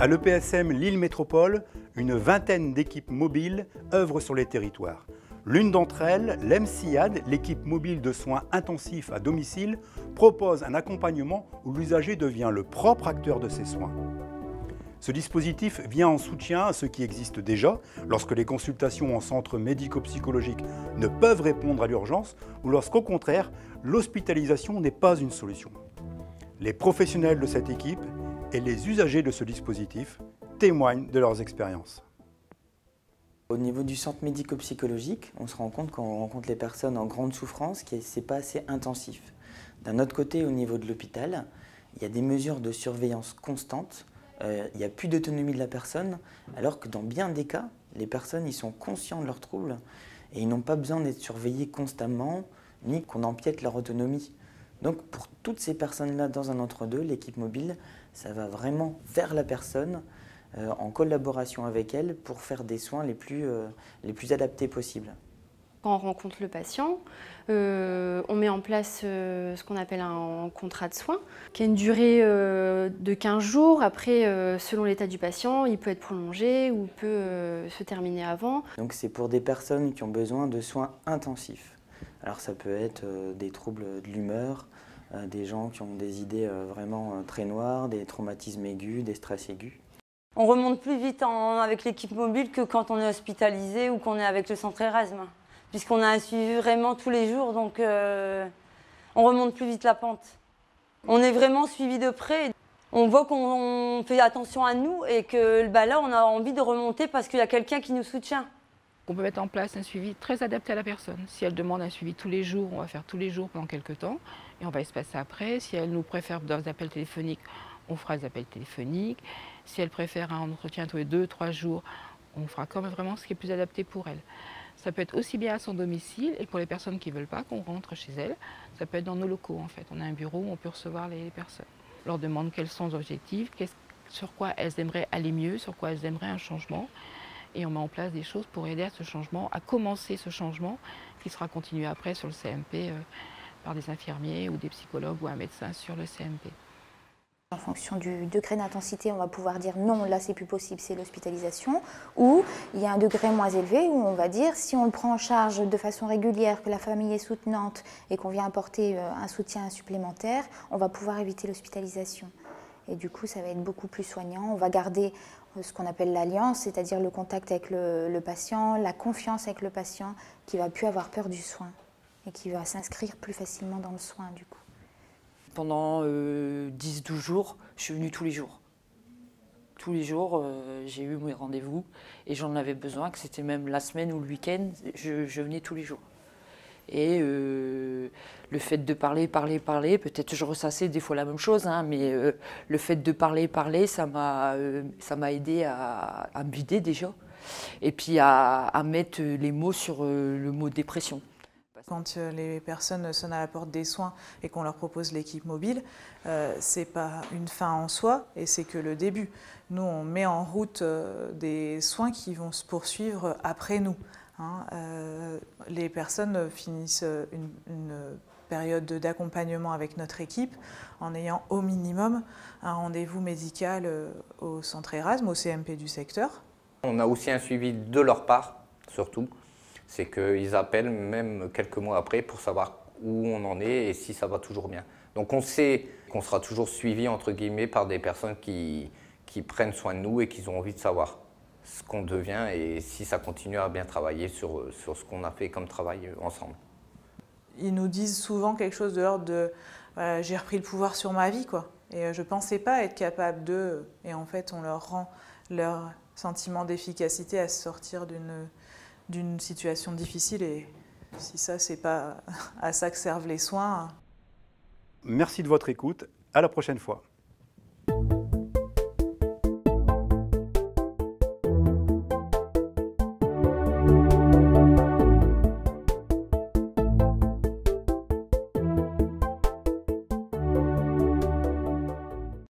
À l'EPSM Lille Métropole, une vingtaine d'équipes mobiles œuvrent sur les territoires. L'une d'entre elles, l'EMSIAD, l'équipe mobile de soins intensifs à domicile, propose un accompagnement où l'usager devient le propre acteur de ses soins. Ce dispositif vient en soutien à ce qui existe déjà, lorsque les consultations en centre médico-psychologique ne peuvent répondre à l'urgence ou lorsqu'au contraire, l'hospitalisation n'est pas une solution. Les professionnels de cette équipe et les usagers de ce dispositif témoignent de leurs expériences. Au niveau du centre médico-psychologique, on se rend compte quand on rencontre les personnes en grande souffrance que ce n'est pas assez intensif. D'un autre côté, au niveau de l'hôpital, il y a des mesures de surveillance constantes, il n'y a plus d'autonomie de la personne, alors que dans bien des cas, les personnes ils sont conscients de leurs troubles et ils n'ont pas besoin d'être surveillés constamment, ni qu'on empiète leur autonomie. Donc pour toutes ces personnes-là dans un entre-deux, l'équipe mobile, ça va vraiment vers la personne, en collaboration avec elle pour faire des soins les plus adaptés possibles. Quand on rencontre le patient, on met en place ce qu'on appelle un contrat de soins, qui a une durée de 15 jours. Après, selon l'état du patient, il peut être prolongé ou peut se terminer avant. Donc c'est pour des personnes qui ont besoin de soins intensifs. Alors ça peut être des troubles de l'humeur, des gens qui ont des idées vraiment très noires, des traumatismes aigus, des stress aigus. On remonte plus vite avec l'équipe mobile que quand on est hospitalisé ou qu'on est avec le centre Erasme, puisqu'on a un suivi vraiment tous les jours, donc on remonte plus vite la pente. On est vraiment suivi de près. On voit qu'on fait attention à nous et que là, on a envie de remonter parce qu'il y a quelqu'un qui nous soutient. On peut mettre en place un suivi très adapté à la personne. Si elle demande un suivi tous les jours, on va faire tous les jours pendant quelques temps et on va espacer après. Si elle nous préfère des appels téléphoniques, on fera des appels téléphoniques. Si elle préfère un entretien tous les 2-3 jours, on fera quand même vraiment ce qui est plus adapté pour elle. Ça peut être aussi bien à son domicile et pour les personnes qui ne veulent pas qu'on rentre chez elles, ça peut être dans nos locaux en fait. On a un bureau où on peut recevoir les personnes. On leur demande quels sont leurs objectifs, sur quoi elles aimeraient aller mieux, sur quoi elles aimeraient un changement. Et on met en place des choses pour aider à ce changement, à commencer ce changement qui sera continué après sur le CMP par des infirmiers ou des psychologues ou un médecin sur le CMP. En fonction du degré d'intensité, on va pouvoir dire non, là c'est plus possible, c'est l'hospitalisation. Ou il y a un degré moins élevé où on va dire si on le prend en charge de façon régulière, que la famille est soutenante et qu'on vient apporter un soutien supplémentaire, on va pouvoir éviter l'hospitalisation. Et du coup, ça va être beaucoup plus soignant. On va garder ce qu'on appelle l'alliance, c'est-à-dire le contact avec le patient, la confiance avec le patient, qui ne va plus avoir peur du soin et qui va s'inscrire plus facilement dans le soin du coup. Pendant 10-12 jours, je suis venue tous les jours. Tous les jours, j'ai eu mes rendez-vous et j'en avais besoin, que c'était même la semaine ou le week-end, je venais tous les jours. Et le fait de parler, peut-être je ressassais des fois la même chose, hein, mais le fait de parler, ça m'a aidé à me vider déjà. Et puis à mettre les mots sur le mot dépression. Quand les personnes sonnent à la porte des soins et qu'on leur propose l'équipe mobile, ce n'est pas une fin en soi et c'est que le début. Nous, on met en route des soins qui vont se poursuivre après nous. Les personnes finissent une période d'accompagnement avec notre équipe en ayant au minimum un rendez-vous médical au centre Erasme, au CMP du secteur. On a aussi un suivi de leur part, surtout. C'est qu'ils appellent même quelques mois après pour savoir où on en est et si ça va toujours bien. Donc on sait qu'on sera toujours suivi entre guillemets par des personnes qui prennent soin de nous et qui ont envie de savoir ce qu'on devient et si ça continue à bien travailler sur ce qu'on a fait comme travail ensemble. Ils nous disent souvent quelque chose de l'ordre de j'ai repris le pouvoir sur ma vie, quoi. Et je ne pensais pas être capable d'eux. Et en fait, on leur rend leur sentiment d'efficacité à se sortir d'une situation difficile. Et si ça, c'est pas à ça que servent les soins. Merci de votre écoute. À la prochaine fois.